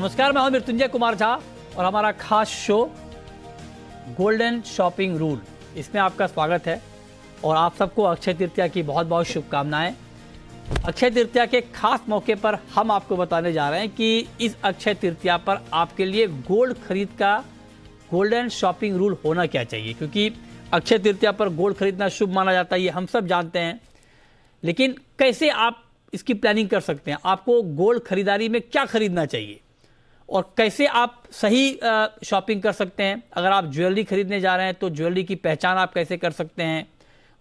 नमस्कार, मैं हूं मृत्युंजय कुमार झा और हमारा खास शो गोल्डन शॉपिंग रूल, इसमें आपका स्वागत है। और आप सबको अक्षय तृतीया की बहुत बहुत शुभकामनाएं। अक्षय तृतीया के खास मौके पर हम आपको बताने जा रहे हैं कि इस अक्षय तृतीया पर आपके लिए गोल्ड खरीद का गोल्डन शॉपिंग रूल होना क्या चाहिए, क्योंकि अक्षय तृतीया पर गोल्ड खरीदना शुभ माना जाता है, ये हम सब जानते हैं। लेकिन कैसे आप इसकी प्लानिंग कर सकते हैं, आपको गोल्ड खरीदारी में क्या खरीदना चाहिए और कैसे आप सही शॉपिंग कर सकते हैं। अगर आप ज्वेलरी खरीदने जा रहे हैं तो ज्वेलरी की पहचान आप कैसे कर सकते हैं,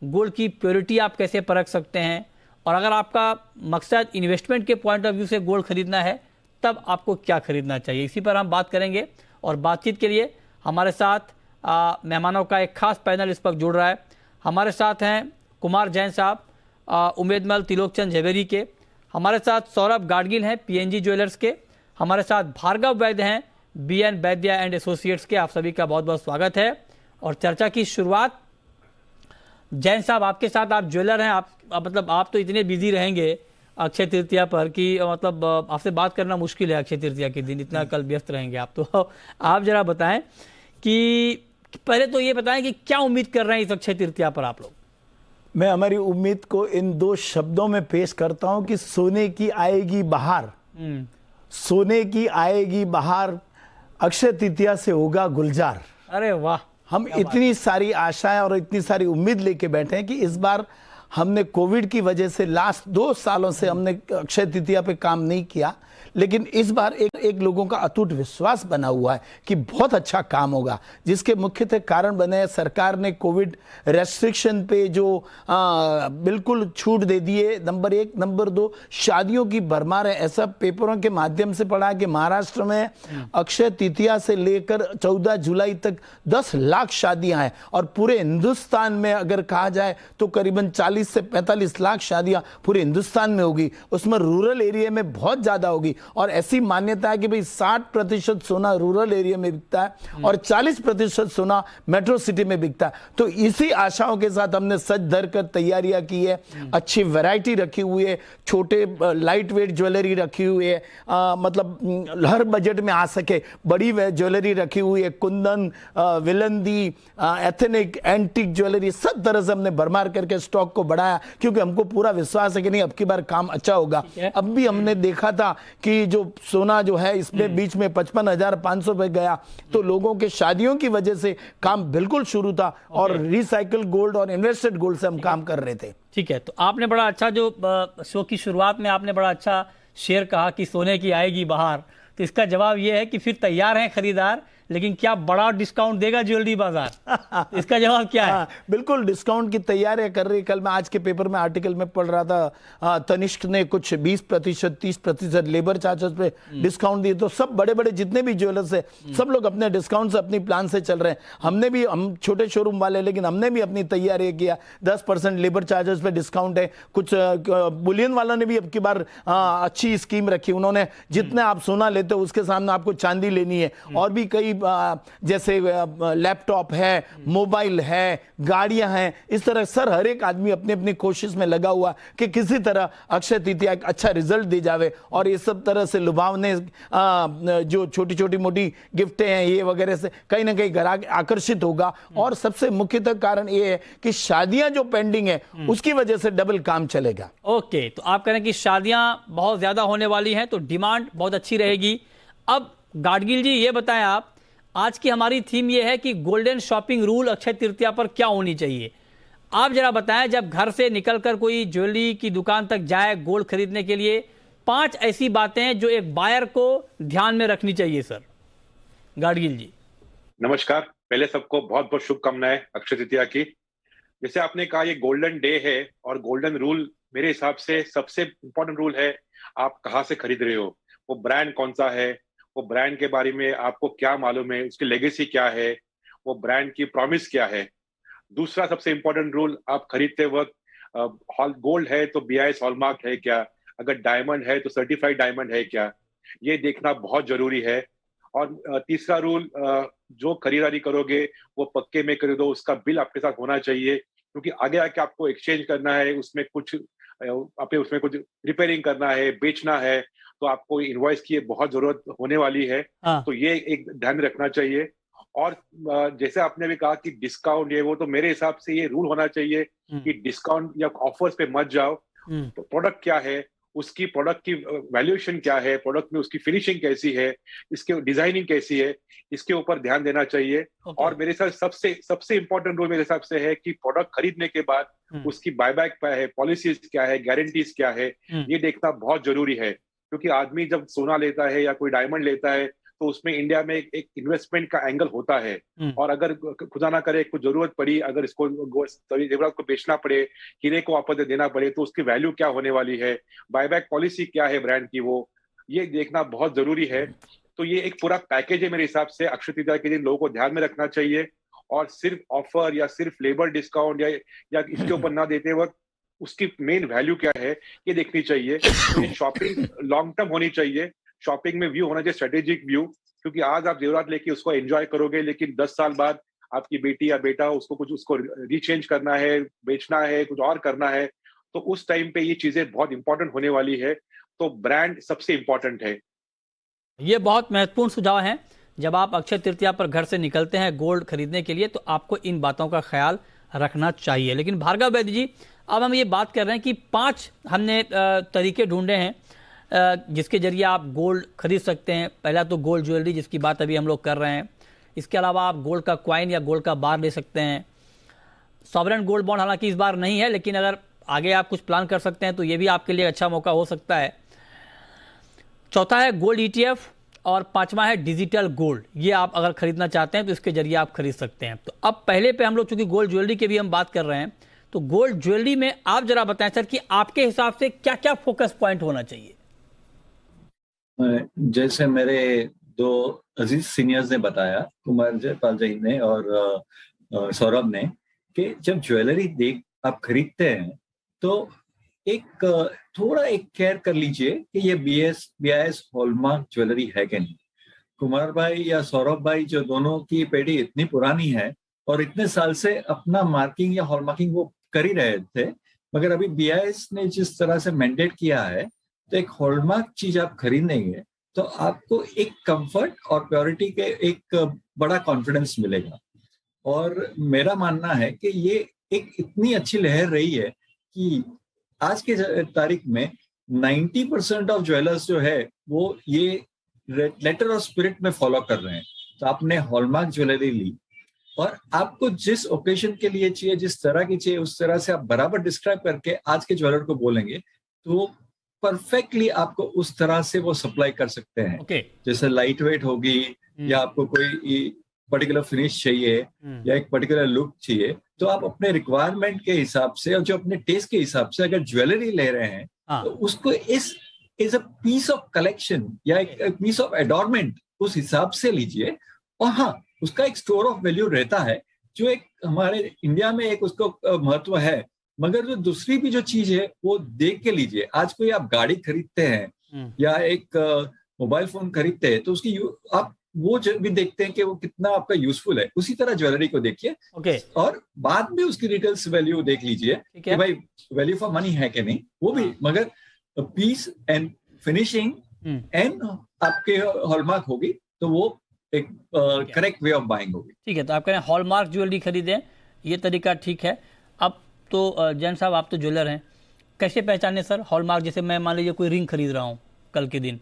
गोल्ड की प्योरिटी आप कैसे परख सकते हैं, और अगर आपका मकसद इन्वेस्टमेंट के पॉइंट ऑफ व्यू से गोल्ड खरीदना है तब आपको क्या खरीदना चाहिए, इसी पर हम बात करेंगे। और बातचीत के लिए हमारे साथ मेहमानों का एक खास पैनल इस वक्त जुड़ रहा है। हमारे साथ हैं कुमार जैन साहब, उमेदमल त्रिलोकचंद झवेरी के। हमारे साथ सौरभ गाडगिल हैं पीएनजी ज्वेलर्स के। हमारे साथ भार्गव वैद्य हैं बीएन वैद्य एंड एसोसिएट्स के। आप सभी का बहुत बहुत स्वागत है। और चर्चा की शुरुआत जैन साहब आपके साथ, आप ज्वेलर हैं, आप तो इतने बिजी रहेंगे अक्षय तृतीया पर कि मतलब आपसे बात करना मुश्किल है अक्षय तृतीया के दिन, इतना कल व्यस्त रहेंगे आप। तो आप जरा बताएं कि पहले तो ये बताएं कि क्या उम्मीद कर रहे हैं इस अक्षय तृतीया पर आप लोग। मैं हमारी उम्मीद को इन दो शब्दों में पेश करता हूं कि सोने की आएगी बहार। सोने की आएगी बहार, अक्षय तृतीया से होगा गुलजार। अरे वाह, हम इतनी सारी आशाएं और इतनी सारी उम्मीद लेके बैठे हैं कि इस बार हमने कोविड की वजह से लास्ट 2 सालों से हमने अक्षय तृतीया पे काम नहीं किया, लेकिन इस बार एक लोगों का अटूट विश्वास बना हुआ है कि बहुत अच्छा काम होगा, जिसके मुख्यतः कारण बने सरकार ने कोविड रेस्ट्रिक्शन पे जो बिल्कुल छूट दे दिए, नंबर 1। नंबर 2, शादियों की भरमार है। ऐसा पेपरों के माध्यम से पढ़ा कि महाराष्ट्र में अक्षय तृतीया से लेकर 14 जुलाई तक 10 लाख शादियां हैं, और पूरे हिंदुस्तान में अगर कहा जाए तो करीबन 40 से 45 लाख शादियां पूरे हिंदुस्तान में होगी। उसमें रूरल एरिया में बहुत ज्यादा होगी। और ऐसी मान्यता है कि भाई 60% सोना रूरल एरिया में बिकता है और 40% सोना मेट्रो सिटी में बिकता है। तो इसी आशाओं के साथ हमने सज धर कर तैयारियां की है। अच्छी वैरायटी रखी हुई है, छोटे लाइट वेट ज्वेलरी रखी हुई है, मतलब हर बजट में आ सके बड़ी ज्वेलरी रखी हुई है। कुंदन, विलंदी, एथनिक, एंटीक ज्वेलरी सब तरह से हमने भरमार करके स्टॉक को बढ़ाया, क्योंकि हमको पूरा विश्वास है कि नहीं अब की बार काम अच्छा होगा। अब भी हमने देखा था कि जो सोना जो है इसमें बीच में 55,500 पे गया, तो लोगों के शादियों की वजह से काम बिल्कुल शुरू था और रिसाइकल गोल्ड और इन्वेस्टेड गोल्ड से हम काम कर रहे थे। ठीक है, तो आपने बड़ा अच्छा, जो शो की शुरुआत में आपने बड़ा अच्छा शेर कहा कि सोने की आएगी बहार, तो इसका जवाब ये है कि फिर तैयार हैं खरीदार, लेकिन क्या बड़ा डिस्काउंट देगा ज्वेलरी बाजार? इसका जवाब क्या है? बिल्कुल डिस्काउंट की तैयारियां कर रही। कल मैं आज के पेपर में आर्टिकल में पढ़ रहा था, तनिष्क ने कुछ 20%, 30% लेबर चार्जेस पे डिस्काउंट दिए। तो सब बड़े बड़े जितने भी ज्वेलर्स है सब लोग अपने डिस्काउंट से अपनी प्लान से चल रहे हैं। हम छोटे शोरूम वाले, लेकिन हमने भी अपनी तैयारी किया। 10% लेबर चार्जेस पे डिस्काउंट है। कुछ बुलियन वालों ने भी अब की बार अच्छी स्कीम रखी। उन्होंने जितने आप सोना लेते हो उसके सामने आपको चांदी लेनी है। और भी कई जैसे लैपटॉप है, मोबाइल है, गाड़ियां हैं, इस तरह सर हर एक आदमी अपनी अपनी कोशिश में लगा हुआ कि किसी तरह अक्षय तृतीया एक अच्छा रिजल्ट दे जावे। और ये सब तरह से लुभावने जो छोटी छोटी मोटी गिफ्टें हैं ये वगैरह से कहीं ना कहीं ग्राहक आकर्षित होगा। और सबसे मुख्यतः कारण ये है कि शादियां जो पेंडिंग है उसकी वजह से डबल काम चलेगा। ओके, तो आप कह रहे हैं कि शादियां बहुत ज्यादा होने वाली हैं तो डिमांड बहुत अच्छी रहेगी। अब गाडगिल जी ये बताएं, आप, आज की हमारी थीम यह है कि golden shopping rule Akshaya Tritiya पर क्या होनी चाहिए। आप जरा बताएं, जब घर से निकलकर कोई ज्वेलरी की दुकान तक जाए गोल्ड खरीदने के लिए, 5 ऐसी बातें हैं जो एक बायर को ध्यान में रखनी चाहिए। सर गाडगिल जी। नमस्कार, पहले सबको बहुत बहुत शुभकामनाएं अक्षय तृतीया की। जैसे आपने कहा ये गोल्डन डे है और गोल्डन रूल मेरे हिसाब से सबसे इंपॉर्टेंट रूल है, आप कहाँ से खरीद रहे हो, वो ब्रांड कौन सा है, वो ब्रांड के बारे में आपको क्या मालूम है, उसकी लेगेसी क्या है, वो ब्रांड की प्रॉमिस क्या है। दूसरा सबसे इंपॉर्टेंट रूल, आप खरीदते वक्त गोल्ड है तो BIS हॉलमार्क है क्या, अगर डायमंड है तो सर्टिफाइड डायमंड है क्या, ये देखना बहुत जरूरी है। और तीसरा रूल, जो खरीदारी करोगे वो पक्के में खरीदो, उसका बिल आपके साथ होना चाहिए, क्योंकि आगे आके आपको एक्सचेंज करना है, उसमें कुछ रिपेयरिंग करना है, बेचना है, तो आपको इनवॉइस की बहुत जरूरत होने वाली है। हाँ। तो ये एक ध्यान में रखना चाहिए। और जैसे आपने भी कहा कि डिस्काउंट ये वो, तो मेरे हिसाब से ये रूल होना चाहिए कि डिस्काउंट या ऑफर्स पे मत जाओ। तो प्रोडक्ट क्या है, उसकी प्रोडक्ट की वैल्यूएशन क्या है, प्रोडक्ट में उसकी फिनिशिंग कैसी है, इसके डिजाइनिंग कैसी है, इसके ऊपर ध्यान देना चाहिए। और मेरे हिसाब सबसे सबसे इंपॉर्टेंट रोल मेरे हिसाब से है कि प्रोडक्ट खरीदने के बाद उसकी बायबैक क्या है, पॉलिसीज क्या है, गारंटीज क्या है, ये देखना बहुत जरूरी है। क्योंकि आदमी जब सोना लेता है या कोई डायमंड लेता है तो उसमें इंडिया में एक इन्वेस्टमेंट का एंगल होता है। और अगर खुदा ना करे कुछ जरूरत पड़ी, अगर इसको जेवरात को बेचना पड़े, हीरे को वापस देना पड़े, तो उसकी वैल्यू क्या होने वाली है, बायबैक पॉलिसी क्या है ब्रांड की, वो ये देखना बहुत जरूरी है। तो ये एक पूरा पैकेज है मेरे हिसाब से। अक्षय तृतीया के दिन लोगों को ध्यान में रखना चाहिए और सिर्फ ऑफर या सिर्फ लेबर डिस्काउंट या इसके ऊपर ना देते वक्त उसकी मेन वैल्यू क्या है ये देखनी चाहिए। शॉपिंग लॉन्ग टर्म होनी चाहिए, शॉपिंग में व्यू होना चाहिए, स्ट्रेटेजिक व्यू। क्योंकि आज आप जेवरात लेके उसको एंजॉय करोगे, लेकिन 10 साल बाद आपकी बेटी या बेटा उसको रीचेंज करना है, बेचना है, कुछ और करना है, तो उस टाइम पे ये चीजें बहुत इंपॉर्टेंट होने वाली है। तो ब्रांड सबसे इंपॉर्टेंट है। ये बहुत महत्वपूर्ण सुझाव है। जब आप अक्षय तृतीया पर घर से निकलते हैं गोल्ड खरीदने के लिए, तो आपको इन बातों का ख्याल रखना चाहिए। लेकिन भार्गव वैद्य जी, अब हम ये बात कर रहे हैं कि 5 हमने तरीके ढूंढे हैं जिसके जरिए आप गोल्ड खरीद सकते हैं। पहला तो गोल्ड ज्वेलरी, जिसकी बात अभी हम लोग कर रहे हैं। इसके अलावा आप गोल्ड का क्वाइन या गोल्ड का बार ले सकते हैं। सॉवरेन गोल्ड बॉन्ड हालांकि इस बार नहीं है, लेकिन अगर आगे आप कुछ प्लान कर सकते हैं तो ये भी आपके लिए अच्छा मौका हो सकता है। चौथा है गोल्ड ETF और 5वां है डिजिटल गोल्ड। ये आप अगर खरीदना चाहते हैं तो इसके जरिए आप खरीद सकते हैं। तो अब पहले पे हम लोग चूंकि गोल्ड ज्वेलरी की भी हम बात कर रहे हैं, तो गोल्ड ज्वेलरी में आप जरा बताएं सर कि आपके हिसाब से क्या क्या फोकस पॉइंट होना चाहिए। जैसे मेरे 2 अजीज सीनियर्स ने बताया, कुमार जयपाल जी ने और सौरभ ने, कि जब ज्वेलरी आप खरीदते हैं तो एक थोड़ा केयर कर लीजिए कि ये BIS हॉलमार्क ज्वेलरी है कि नहीं। कुमार भाई या सौरभ भाई, जो दोनों की पेटी इतनी पुरानी है और इतने साल से अपना मार्किंग या हॉलमार्किंग वो कर ही रहे थे, मगर अभी BIS ने जिस तरह से मैंडेट किया है, तो एक हॉलमार्क चीज आप खरीदेंगे तो आपको एक कंफर्ट और प्योरिटी के एक बड़ा कॉन्फिडेंस मिलेगा। और मेरा मानना है कि ये एक इतनी अच्छी लहर रही है कि आज के तारीख में 90% ऑफ ज्वेलर्स जो है वो ये लेटर और स्पिरिट में फॉलो कर रहे हैं। तो आपने हॉलमार्क ज्वेलरी ली और आपको जिस ओकेजन के लिए चाहिए, जिस तरह की चाहिए, उस तरह से आप बराबर डिस्क्राइब करके आज के ज्वेलर को बोलेंगे तो परफेक्टली आपको उस तरह से वो सप्लाई कर सकते हैं। जैसे लाइट वेट होगी या आपको कोई पर्टिकुलर फिनिश चाहिए या एक पर्टिकुलर लुक चाहिए, तो आप अपने रिक्वायरमेंट के हिसाब से और जो अपने टेस्ट के हिसाब से अगर ज्वेलरी ले रहे हैं तो उसको is a piece of collection या एक पीस ऑफ एडोरमेंट उस हिसाब से लीजिए। और हाँ, उसका एक स्टोर ऑफ वैल्यू रहता है, जो एक हमारे इंडिया में एक उसको महत्व है, मगर जो दूसरी भी जो चीज है वो देख के लीजिए। आज कोई आप गाड़ी खरीदते हैं या एक मोबाइल फोन खरीदते हैं तो उसकी आप वो भी देखते हैं कि वो कितना आपका यूजफुल है। उसी तरह ज्वेलरी को देखिए और बाद में उसकी रिटेल्स वैल्यू देख लीजिए कि भाई वैल्यू फॉर मनी है कि नहीं, वो भी, मगर पीस एंड फिनिशिंग एंड आपके हॉलमार्क होगी तो वो एक करेक्ट वे ऑफ बाइंग होगी। ठीक है, तो आप कह रहे हैं हॉलमार्क ज्वेलरी खरीदें, ये तरीका ठीक है। अब तो जैन साहब, आप तो ज्वेलर हैं, कैसे पहचाने सर हॉलमार्क? जैसे मैं मान लीजिए कोई रिंग खरीद रहा हूँ कल के दिन,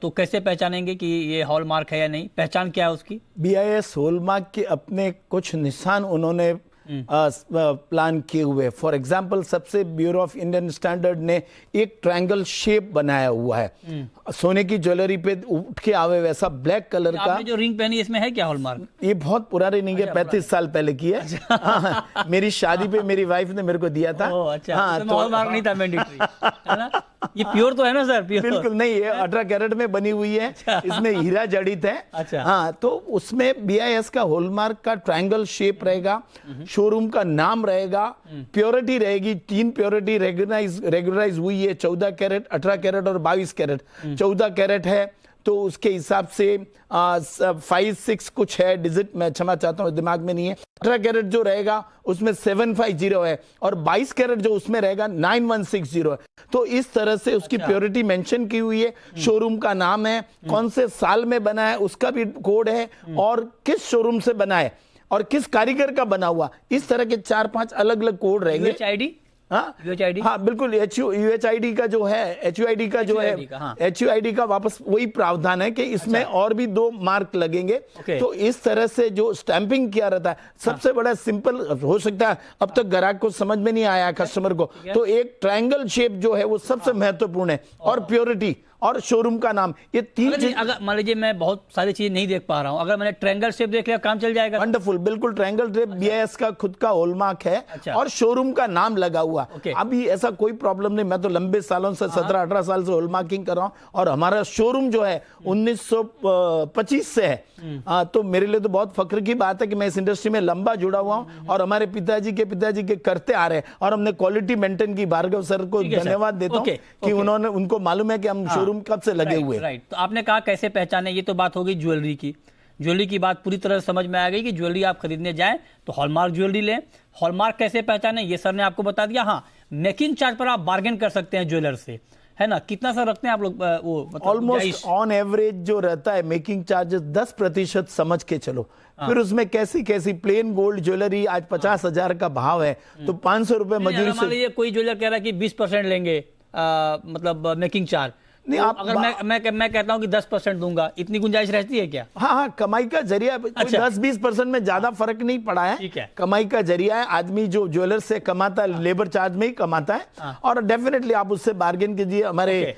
तो कैसे पहचानेंगे कि ये हॉलमार्क है या नहीं? पहचान क्या है उसकी? BIS हॉलमार्क के अपने कुछ निशान उन्होंने प्लान किए हुए। फॉर एग्जाम्पल, सबसे ब्यूरो ऑफ इंडियन स्टैंडर्ड ने एक ट्रायंगल शेप बनाया हुआ है, सोने की ज्वेलरी पे उठ के आवे वैसा ब्लैक कलर का। आपने जो रिंग पहनी इसमें है क्या हॉलमार्क? ये बहुत पुरानी रिंग है, 35 साल पहले की है। हाँ, मेरी शादी पे मेरी वाइफ ने मेरे को दिया था। अच्छा, हाँ, तो हॉलमार्क नहीं था मैंडेटरी, है ना? ये प्योर तो है ना सर? प्योर बिल्कुल नहीं है, 18 कैरेट में बनी हुई है। इसमें हीरा जड़ित है। अच्छा, हाँ, तो उसमें BIS का हॉलमार्क का ट्रायंगल शेप रहेगा, शोरूम का नाम रहेगा, प्योरिटी रहेगी, 3 प्योरिटी रेगुलाइज हुई है, 14 कैरेट, 18 कैरेट और 22 कैरेट। 14 कैरेट है तो उसके हिसाब से 5-6 कुछ है डिजिट, मैं क्षमा चाहता हूँ दिमाग में नहीं है। 18 कैरेट जो रहेगा उसमें 750 है और 22 कैरेट जो उसमें रहेगा 9160 है। तो इस तरह से उसकी प्योरिटी मेंशन की हुई है, शोरूम का नाम है, कौन से साल में बना है उसका भी कोड है, और किस शोरूम से बना है और किस कारीगर का बना हुआ, इस तरह के 4-5 अलग अलग कोड रहेंगे। UHID? हाँ बिल्कुल, UHID का जो है, HUID का जो है, HUID का वापस वही प्रावधान है कि इसमें और भी 2 मार्क लगेंगे। तो इस तरह से जो स्टैंपिंग किया रहता है, सबसे बड़ा सिंपल हो सकता है, अब तक ग्राहक को समझ में नहीं आया कस्टमर को, तो एक ट्रायंगल शेप जो है वो सबसे महत्वपूर्ण है, और प्योरिटी और शोरूम का नाम, ये 3 चीज। अगर मान लीजिए मैं बहुत सारी चीजें नहीं देख पा रहा हूं, अगर मैंने ट्रायंगल शेप देख लिया काम चल जाएगा? वंडरफुल, बिल्कुल ट्रायंगल शेप BIS का खुद का हॉलमार्क है, और शोरूम का नाम लगा हुआ। अभी ऐसा कोई प्रॉब्लम नहीं, मैं तो लंबे सालों से 17-18 साल से हॉलमार्किंग कर रहा हूं, और हमारा शोरूम जो है 1925 से है। तो मेरे लिए तो बहुत फख्र की बात है कि मैं इस इंडस्ट्री में लंबा जुड़ा हुआ हूं, और हमारे पिताजी के करते आ रहे हैं, और हमने क्वालिटी मेंटेन की। भार्गव सर को धन्यवाद देता हूं कि उनको मालूम है कि हम शोरूम कब से लगे हुए। राइट, तो आपने कहा कैसे पहचाने, ये तो बात हो गई ज्वेलरी की। ज्वेलरी की बात पूरी तरह समझ में आ गई कि ज्वेलरी आप खरीदने जाएं तो हॉलमार्क ज्वेलरी लें। हॉलमार्क कैसे पहचाने, ये सर ने आपको बता दिया। हाँ, मेकिंग चार्ज पर आप बार्गेन कर सकते हैं ज्वेलर से, है ना? कितना सा रखते हैं आप लोग? वो मतलब ऑलमोस्ट ऑन एवरेज जो रहता है मेकिंग चार्जेस 10% समझ के चलो। फिर उसमें कैसी प्लेन गोल्ड ज्वेलरी आज 50,000 का भाव है, तो 500 रुपए मजदूरी से। मान लीजिए कोई ज्वेलर कह रहा है कि 20% लेंगे मतलब मेकिंग चार्ज, नहीं तो आप अगर मैं कहता हूं कि 10% दूंगा, इतनी गुंजाइश रहती है क्या? हाँ, कमाई का जरिया। 10-20% में ज्यादा फर्क नहीं पड़ा है। ठीक है, कमाई का जरिया है। आदमी जो ज्वेलर से कमाता है, लेबर चार्ज में ही कमाता है, और डेफिनेटली आप उससे बार्गेन कीजिए। हमारे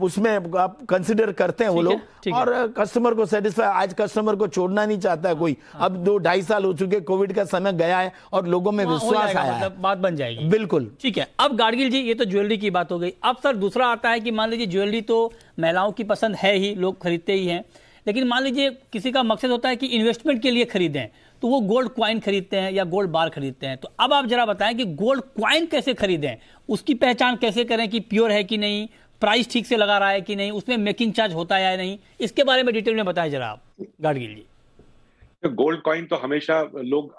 उसमें आप कंसिडर करते हैं वो लोग, और कस्टमर को सेटिस्फाई। आज कस्टमर को छोड़ना नहीं चाहता है कोई। अब 2-2.5 साल हो चुके, कोविड का समय गया है और लोगों में विश्वास आया है, बात बन जाएगी। बिल्कुल ठीक है। अब गाडगिल जी, ये तो ज्वेलरी की बात हो गई। अब सर दूसरा आता है कि मान लीजिए ज्वेलरी तो महिलाओं की पसंद है ही, लोग खरीदते ही हैं, लेकिन मान लीजिए किसी का मकसद होता है कि इन्वेस्टमेंट के लिए खरीदें, तो वो गोल्ड क्वाइन खरीदते हैं या गोल्ड बार खरीदते हैं। तो अब आप जरा बताएं कि गोल्ड क्वाइन कैसे खरीदें, उसकी पहचान कैसे करें कि प्योर है कि नहीं, प्राइस ठीक से लगा रहा है कि नहीं, उसमें मेकिंग चार्ज होता है या नहीं, इसके बारे में डिटेल में बताएं जरा आप गाडगिल जी। तो गोल्ड कॉइन तो हमेशा लोग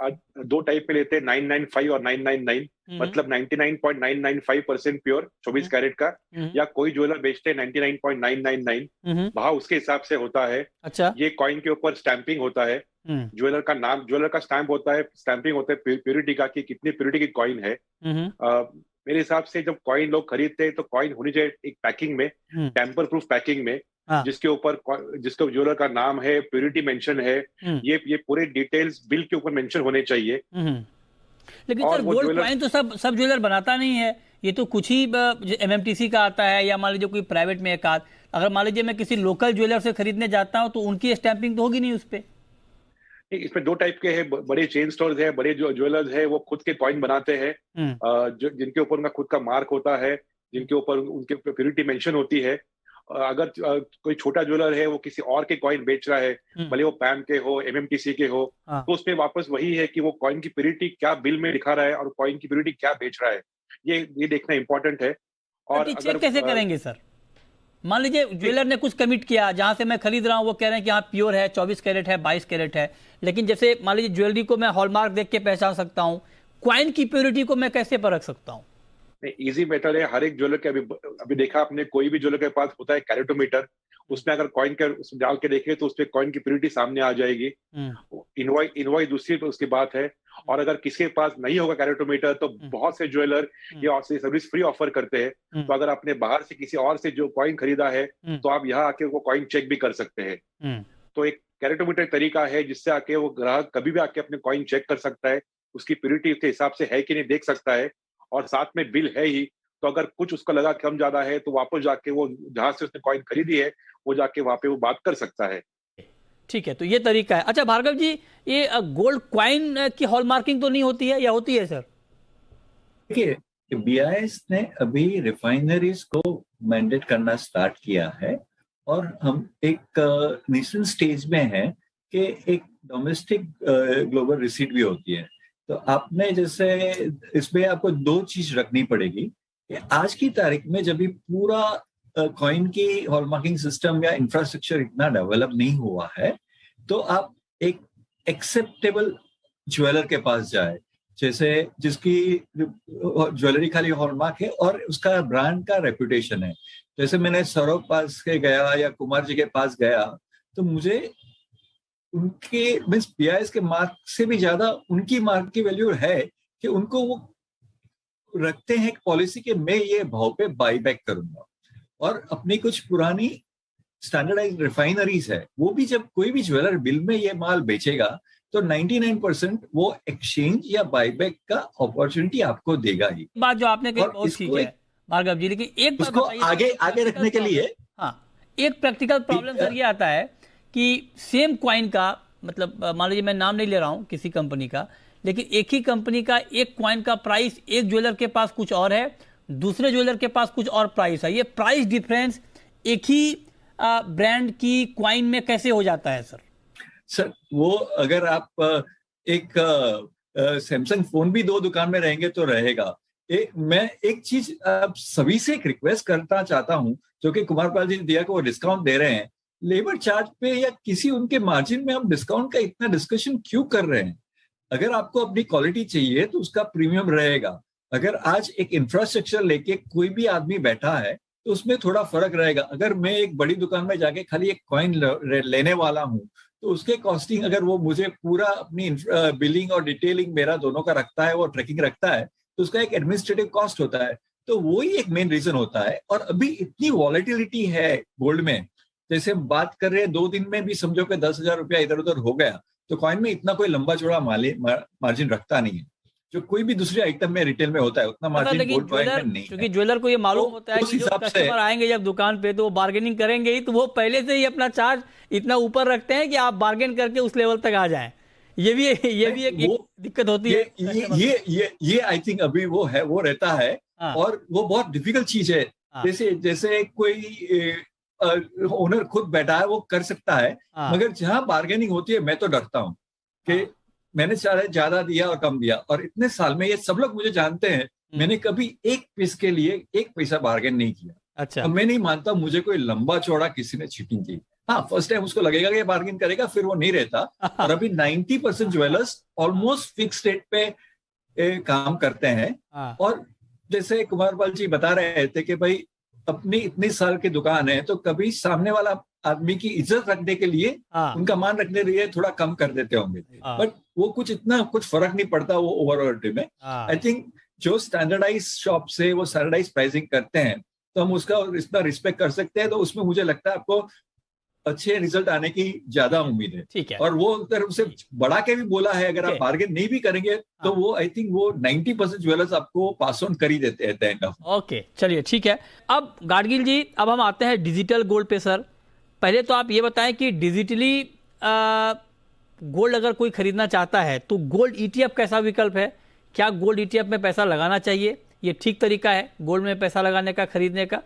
2 टाइप में लेते हैं, 995 और 999, मतलब 99.995% प्योर 24 कैरेट का, या कोई ज्वेलर बेचते हैं 99.999, भाव उसके हिसाब से होता है। अच्छा, ये कॉइन के ऊपर स्टैंपिंग होता है, ज्वेलर का नाम, ज्वेलर का स्टैंप होता है, स्टैंपिंग होता है प्योरिटी का, कि कितनी प्योरिटी की कॉइन है। मेरे हिसाब से जब कॉइन लोग खरीदते हैं तो कॉइन होनी चाहिए एक पैकिंग में, टेम्पर प्रूफ पैकिंग में, जिसके ऊपर जिसके ज्वेलर का नाम है, प्योरिटी मेंशन है, ये पूरे डिटेल्स बिल के ऊपर मेंशन होने चाहिए। लेकिन सर गोल्ड कॉइन तो सब ज्वेलर बनाता नहीं है, ये तो कुछ ही MMTC का आता है, या मान लीजिए कोई प्राइवेट में एक आध। अगर मान लीजिए मैं किसी लोकल ज्वेलर से खरीदने जाता हूं तो उनकी स्टैंपिंग तो होगी नहीं उस पे। इसमें 2 टाइप के हैं, बड़े चेन स्टोर्स है, बड़े जो ज्वेलर्स है वो खुद के कॉइन बनाते हैं, जिनके ऊपर उनका खुद का मार्क होता है, जिनके ऊपर उनके प्योरिटी मेंशन होती है। अगर कोई छोटा ज्वेलर है वो किसी और के कॉइन बेच रहा है, भले वो पैम के हो, MMTC के हो, तो उसमें वापस वही है कि वो कॉइन की प्योरिटी क्या बिल में दिखा रहा है और कॉइन की प्योरिटी क्या बेच रहा है, ये देखना इंपॉर्टेंट है। और अगर कैसे करेंगे सर? मान लीजिए ज्वेलर ने कुछ कमिट किया, जहां से मैं खरीद रहा हूं वो कह रहे हैं कि हाँ प्योर है, 24 कैरेट है, 22 कैरेट है, लेकिन जैसे मान लीजिए ज्वेलरी को मैं हॉलमार्क देख के पहचान सकता हूं, क्वाइन की प्योरिटी को मैं कैसे परख सकता हूं? इजी मेथड है। हर एक ज्वेलर के अभी देखा आपने, कोई भी ज्वेलर के पास होता है कैरेटोमीटर, उसमें अगर कॉइन के उसमें डाल के देखें तो उसमें कॉइन की प्योरिटी सामने आ जाएगी। इनवॉइस दूसरी उसकी बात है। और अगर किसी के पास नहीं होगा कैरेटोमीटर तो बहुत से ज्वेलर ये सर्विस फ्री ऑफर करते हैं। तो अगर आपने बाहर से किसी और से जो कॉइन खरीदा है तो आप यहाँ आके वो कॉइन चेक भी कर सकते हैं। तो एक कैरेटोमीटर तरीका है जिससे आके वो ग्राहक कभी भी आके अपने कॉइन चेक कर सकता है, उसकी प्योरिटी के हिसाब से है कि नहीं देख सकता है, और साथ में बिल है ही, तो अगर कुछ उसको लगा कम ज्यादा है तो वापस जाके वो जहां से उसने कॉइन खरीदी है वो जाके वहां पे वो बात कर सकता है। ठीक है, तो ये तरीका है। अच्छा भार्गव जी, ये गोल्ड क्वाइन की हॉलमार्किंग तो नहीं होती है या होती है सर? देखिए, BIS ने अभी रिफाइनरीज को मैंडेट करना स्टार्ट किया है, और हम एक नेशनल स्टेज में है कि एक डोमेस्टिक ग्लोबल रिसीट भी होती है। तो आपने जैसे इसमें आपको 2 चीज रखनी पड़ेगी कि आज की तारीख में जब भी पूरा कॉइन की हॉलमार्किंग सिस्टम या इंफ्रास्ट्रक्चर इतना डेवलप नहीं हुआ है, तो आप एक एक्सेप्टेबल ज्वेलर के पास जाए, जैसे जिसकी ज्वेलरी खाली हॉलमार्क है और उसका ब्रांड का रेपुटेशन है। जैसे मैंने सौरभ पास के गया या कुमार जी के पास गया, तो मुझे उनके मीन्स बीआईएस के मार्क से भी ज्यादा उनकी मार्क की वैल्यू है कि उनको वो रखते हैं पॉलिसी कि मैं ये भाव पे बाई बैक करूंगा। और अपनी कुछ पुरानी स्टैंडर्डाइज रिफाइनरीज है, वो भी जब कोई भी ज्वेलर बिल में ये माल बेचेगा तो 99% वो एक्सचेंज या बाईबैक का अपॉर्चुनिटी आपको देगा ही। बात जो आपने कही और बहुत इसको ठीक है भार्गव जी, लेकिन एक बात उसको बताइए, आगे आगे practical रखने के लिए problem, हाँ, एक प्रैक्टिकल प्रॉब्लम सर ये आता है कि सेम क्वाइन का, मतलब मान लीजिए मैं नाम नहीं ले रहा हूं किसी कंपनी का, लेकिन एक ही कंपनी का एक क्वाइन का प्राइस एक ज्वेलर के पास कुछ और है, दूसरे ज्वेलर के पास कुछ और प्राइस है। ये प्राइस डिफरेंस एक ही ब्रांड की क्वाइन में कैसे हो जाता है सर? सर वो अगर आप एक सैमसंग फोन भी 2 दुकान में रहेंगे तो रहेगा। मैं एक चीज आप सभी से एक रिक्वेस्ट करना चाहता हूं, जो कि कुमार पाल जी ने दिया कि वो डिस्काउंट दे रहे हैं, लेबर चार्ज पे या किसी उनके मार्जिन में हम डिस्काउंट का इतना डिस्कशन क्यों कर रहे हैं? अगर आपको अपनी क्वालिटी चाहिए तो उसका प्रीमियम रहेगा। अगर आज एक इंफ्रास्ट्रक्चर लेके कोई भी आदमी बैठा है तो उसमें थोड़ा फर्क रहेगा। अगर मैं एक बड़ी दुकान में जाके खाली एक कॉइन लेने वाला हूँ तो उसके कॉस्टिंग अगर वो मुझे पूरा अपनी बिलिंग और डिटेलिंग मेरा दोनों का रखता है, वो ट्रैकिंग रखता है, तो उसका एक एडमिनिस्ट्रेटिव कॉस्ट होता है। तो वो ही एक मेन रीजन होता है। और अभी इतनी वॉलेटिलिटी है गोल्ड में, जैसे हम बात कर रहे हैं 2 दिन में भी समझो कि 10,000 रुपया इधर उधर हो गया, तो कॉइन में इतना कोई लंबा चौड़ा मार्जिन रखता नहीं है, जो कोई भी दूसरे आइटम में रिटेल में होता है उतना मार्जिन लेकिन गोल्ड कॉइन में ज्वेलर, नहीं क्योंकि है। ज्वेलर को ये मालूम तो होता है उस कि जो हिसाब से कस्टमर आएंगे जब दुकान पे तो वो बार्गेनिंग करेंगे ही, तो वो पहले से ही अपना चार्ज इतना ऊपर रखते हैं कि आप बार्गेन करके उस लेवल तक आ जाएं। ये भी एक दिक्कत होती है। ये आई थिंक अभी वो है, वो रहता है। हाँ, और वो बहुत डिफिकल्ट चीज है। हाँ, जैसे कोई ओनर खुद बैठा है वो कर सकता है, हाँ, मगर जहां बार्गेनिंग होती है मैं तो डरता हूँ कि हाँ, मैंने चाहे ज्यादा दिया और कम दिया, और इतने साल में ये सब लोग मुझे जानते हैं, मैंने कभी एक पीस के लिए 1 पैसा बार्गेन नहीं किया। अच्छा, और मैं नहीं मानता मुझे कोई लंबा चौड़ा किसी ने चीटिंग की। हाँ, फर्स्ट टाइम उसको लगेगा कि बार्गेन करेगा, फिर वो नहीं रहता। और अभी 90% ज्वेलर्स ऑलमोस्ट फिक्स रेट पे काम करते हैं। हाँ, और जैसे कुमार पाल जी बता रहे थे कि भाई अपनी इतनी साल की दुकान है, तो कभी सामने वाला आदमी की इज्जत रखने के लिए, हाँ, उनका मान रखने के लिए थोड़ा कम कर देते होंगे, हाँ, बट वो कुछ फर्क नहीं पड़ता वो ओवरऑल में। हाँ, आई थिंक जो स्टैंडर्डाइज शॉप से वो स्टैंडर्डाइज प्राइसिंग करते हैं, तो हम उसका इतना रिस्पेक्ट कर सकते हैं। तो उसमें मुझे लगता है आपको अच्छे रिजल्ट आने की ज्यादा उम्मीद है। ठीक है। और वो अगर उसे बढ़ा के भी बोला है, अगर आप Okay. बार्गेन नहीं भी करेंगे तो वो आई थिंक वो 90% ज्वेलर्स आपको पास ऑन कर ही देते हैं एंड ऑफ। ओके, चलिए ठीक है। अब गाडगिल जी, अब हम आते हैं डिजिटल गोल्ड पे सर। पहले तो आप ये बताएं कि डिजिटली गोल्ड अगर कोई खरीदना चाहता है तो गोल्ड ईटीएफ कैसा विकल्प है? क्या गोल्ड ईटीएफ में पैसा लगाना चाहिए? ये ठीक तरीका है गोल्ड में पैसा लगाने का, खरीदने का?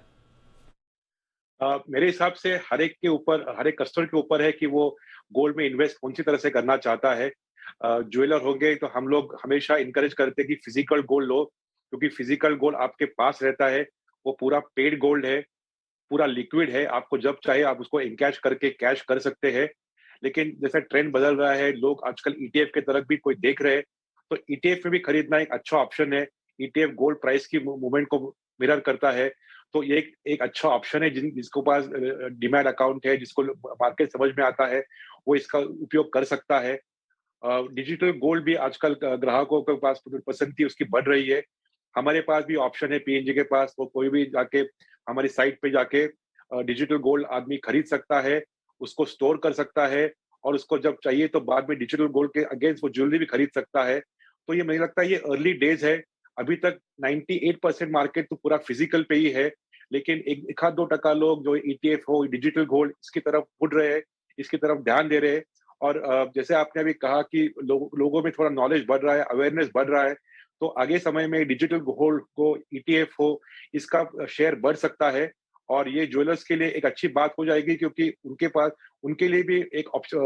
मेरे हिसाब से हर एक के ऊपर, हर एक कस्टमर के ऊपर है कि वो गोल्ड में इन्वेस्ट कौन सी तरह से करना चाहता है। ज्वेलर होंगे तो हम लोग हमेशा इनकरेज करते हैं कि फिजिकल गोल्ड लो, क्योंकि फिजिकल गोल्ड आपके पास रहता है, वो पूरा पेड गोल्ड है, पूरा लिक्विड है, आपको जब चाहे आप उसको इनकैश करके कैश कर सकते हैं। लेकिन जैसा ट्रेंड बदल रहा है, लोग आजकल ईटीएफ के तरफ भी कोई देख रहे हैं, तो ईटीएफ में भी खरीदना एक अच्छा ऑप्शन है। ईटीएफ गोल्ड प्राइस की मूवमेंट को मिरर करता है, तो ये एक अच्छा ऑप्शन है। जिसको पास डिमैट अकाउंट है, जिसको मार्केट समझ में आता है, वो इसका उपयोग कर सकता है। डिजिटल गोल्ड भी आजकल ग्राहकों के पास पसंद की उसकी बढ़ रही है। हमारे पास भी ऑप्शन है, पीएनजी के पास, वो कोई भी जाके हमारी साइट पे जाके डिजिटल गोल्ड आदमी खरीद सकता है, उसको स्टोर कर सकता है, और उसको जब चाहिए तो बाद में डिजिटल गोल्ड के अगेंस्ट वो ज्वेलरी भी खरीद सकता है। तो ये मुझे लगता है ये अर्ली डेज है। अभी तक 98% मार्केट तो पूरा फिजिकल पे ही है, लेकिन एक आध 2% लोग जो ईटीएफ हो, डिजिटल गोल्ड, इसकी तरफ मुड़ रहे हैं, इसकी तरफ ध्यान दे रहे हैं। और जैसे आपने अभी कहा कि लोगों में थोड़ा नॉलेज बढ़ रहा है, अवेयरनेस बढ़ रहा है, तो आगे समय में डिजिटल गोल्ड को, ईटीएफ हो, इसका शेयर बढ़ सकता है। और ये ज्वेलर्स के लिए एक अच्छी बात हो जाएगी, क्योंकि उनके लिए भी एक ऑप्शन,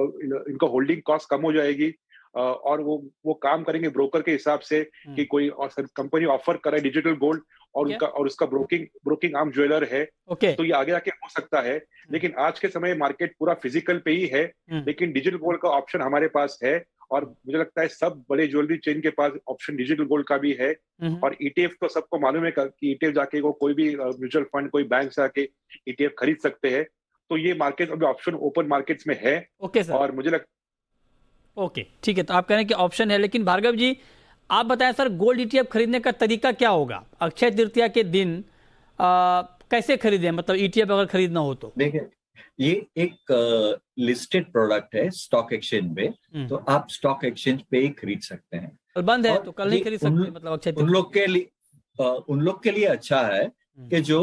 इनको होल्डिंग कॉस्ट कम हो जाएगी। और वो काम करेंगे ब्रोकर के हिसाब से कि कोई कंपनी ऑफर करे डिजिटल गोल्ड और उसका ब्रोकिंग आर्म ज्वेलर है, तो ये आगे आके हो सकता है। लेकिन आज के समय मार्केट पूरा फिजिकल पे ही है, लेकिन डिजिटल गोल्ड का ऑप्शन हमारे पास है और मुझे लगता है सब बड़े ज्वेलरी चेन के पास ऑप्शन डिजिटल गोल्ड का भी है। और ईटीएफ तो सबको मालूम है कि ईटीएफ जाके वो कोई भी म्यूचुअल फंड कोई बैंक से आके ईटीएफ खरीद सकते हैं। तो ये मार्केट अभी ऑप्शन ओपन मार्केट्स में है। सर। और मुझे ओके, ठीक है, तो आप कह रहे हैं कि ऑप्शन है। लेकिन भार्गव जी आप बताएं सर, गोल्ड ईटीएफ खरीदने का तरीका क्या होगा? अक्षय तृतीया के दिन कैसे खरीदें, मतलब ईटीएफ अगर खरीदना हो तो? देखिए, ये एक लिस्टेड प्रोडक्ट है स्टॉक एक्सचेंज पे, तो आप स्टॉक एक्सचेंज पे ही खरीद सकते हैं। कल बंद है तो कल नहीं खरीद सकते, मतलब अक्षय उन लोग के लिए अच्छा है कि जो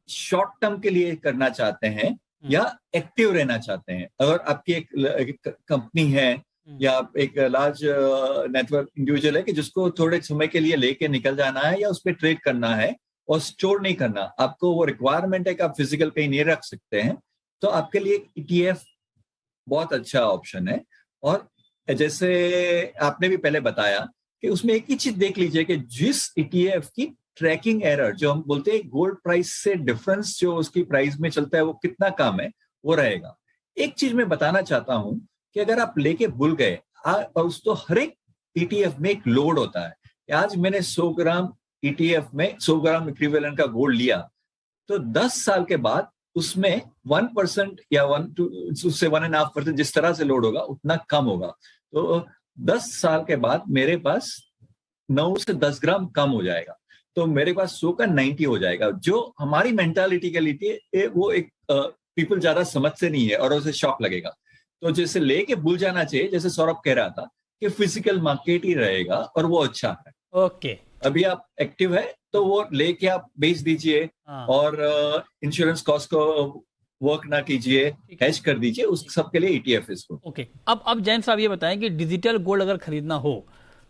शॉर्ट टर्म के लिए करना चाहते हैं या एक्टिव रहना चाहते हैं। अगर आपकी एक कंपनी है या एक लार्ज नेटवर्क इंडिविजुअल है कि जिसको थोड़े समय के लिए लेके निकल जाना है या उस पर ट्रेड करना है और स्टोर नहीं करना, आपको वो रिक्वायरमेंट है कि आप फिजिकल पे नहीं रख सकते हैं, तो आपके लिए ईटीएफ बहुत अच्छा ऑप्शन है। और जैसे आपने भी पहले बताया कि उसमें एक ही चीज देख लीजिए कि जिस ईटीएफ की ट्रैकिंग एरर, जो हम बोलते हैं गोल्ड प्राइस से डिफरेंस जो उसकी प्राइस में चलता है वो कितना कम है, वो रहेगा। एक चीज मैं बताना चाहता हूं कि अगर आप लेके भूल गए और तो हर एक ईटीएफ में एक लोड होता है। आज मैंने 100 ग्राम ईटीएफ में 100 ग्राम इक्विवेलेंट का गोल्ड लिया, तो 10 साल के बाद उसमें 1% या 1.5% जिस तरह से लोड होगा उतना कम होगा। तो 10 साल के बाद मेरे पास 9 से 10 ग्राम कम हो जाएगा, तो मेरे पास 100 का 90 हो जाएगा। जो हमारी मेंटालिटी के लिए वो एक पीपल ज्यादा समझ से नहीं है और उसे शॉक लगेगा। तो जैसे लेके भूल जाना चाहिए, जैसे सौरभ कह रहा था कि फिजिकल मार्केट ही रहेगा और वो अच्छा है। ओके, अभी आप एक्टिव है तो वो लेके आप बेच दीजिए और इंश्योरेंस कॉस्ट को वर्क ना कीजिए, हैश कर दीजिए, उस सब के लिए ईटीएफ इसको। ओके, अब जैन साहब ये बताएं कि डिजिटल गोल्ड अगर खरीदना हो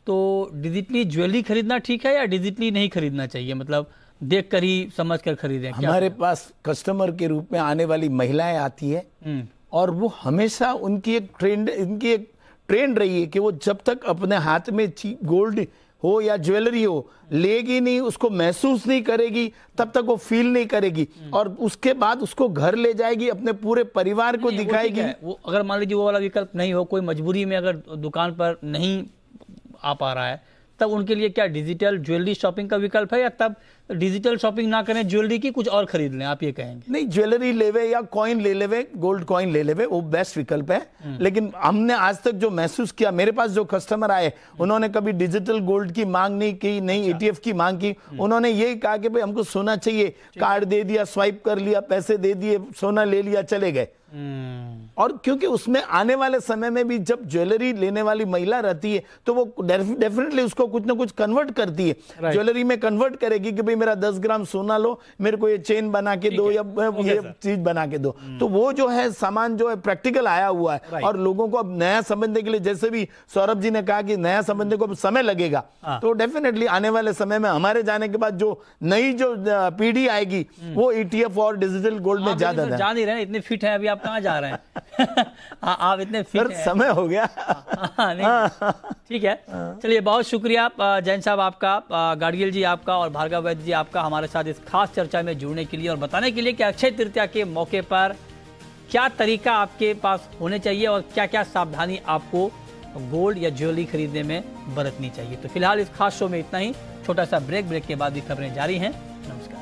तो डिजिटली ज्वेलरी खरीदना ठीक है या डिजिटली नहीं खरीदना चाहिए, मतलब देख कर ही समझ कर खरीदें? हमारे पास कस्टमर के रूप में आने वाली महिलाएं आती है और वो हमेशा इनकी एक ट्रेंड रही है कि वो जब तक अपने हाथ में गोल्ड हो या ज्वेलरी हो लेगी नहीं, उसको महसूस नहीं करेगी, तब तक वो फील नहीं करेगी और उसके बाद उसको घर ले जाएगी, अपने पूरे परिवार को दिखाएगी। वो अगर मान लीजिए वो वाला विकल्प नहीं हो, कोई मजबूरी में अगर दुकान पर नहीं आ पा रहा है, तब उनके लिए क्या डिजिटल ज्वेलरी शॉपिंग का विकल्प है या तब डिजिटल शॉपिंग ना करें, ज्वेलरी की कुछ और खरीद लें? आप ये कहेंगे? नहीं, ज्वेलरी लेवे या कॉइन ले लेवे, गोल्ड कॉइन ले लेवे, वो बेस्ट विकल्प है। लेकिन हमने आज तक जो महसूस किया, मेरे पास जो कस्टमर आए उन्होंने कभी डिजिटल गोल्ड की मांग नहीं की, नहीं ईटीएफ की मांग की। उन्होंने यही कहा कि भाई हमको सोना चाहिए, कार्ड दे दिया, स्वाइप कर लिया, पैसे दे दिए, सोना ले लिया, चले गए। और क्योंकि उसमें आने वाले समय में भी जब ज्वेलरी लेने वाली महिला रहती है तो वो डेफिनेटली उसको कुछ ना कुछ कन्वर्ट करती है, ज्वेलरी में कन्वर्ट करेगी कि भाई मेरा 10 ग्राम सोना लो, मेरे को ये चेन बना के दो या ये चीज बना के दो। तो वो जो है सामान जो है प्रैक्टिकल आया हुआ है और लोगों को अब नया समझने के लिए, जैसे भी सौरभ जी ने कहा कि नया समझने को अब समय लगेगा, तो डेफिनेटली आने वाले समय में हमारे जाने के बाद जो नई जो पीढ़ी आएगी वो ईटीएफ और डिजिटल गोल्ड में ज्यादा जा नहीं रहे, इतने फिट है अभी, आप कहाँ जा रहे हैं? आप इतने फिट हैं। समय हो गया। ठीक है, चलिए, बहुत शुक्रिया जैन साहब आपका, गाडगिल जी आपका और भार्गव वैद्य जी आपका हमारे साथ इस खास चर्चा में जुड़ने के लिए और बताने के लिए कि अक्षय तृतीया के मौके पर क्या तरीका आपके पास होने चाहिए और क्या क्या सावधानी आपको गोल्ड या ज्वेलरी खरीदने में बरतनी चाहिए। तो फिलहाल इस खास शो में इतना ही, छोटा सा ब्रेक के बाद भी खबरें जारी हैं। नमस्कार।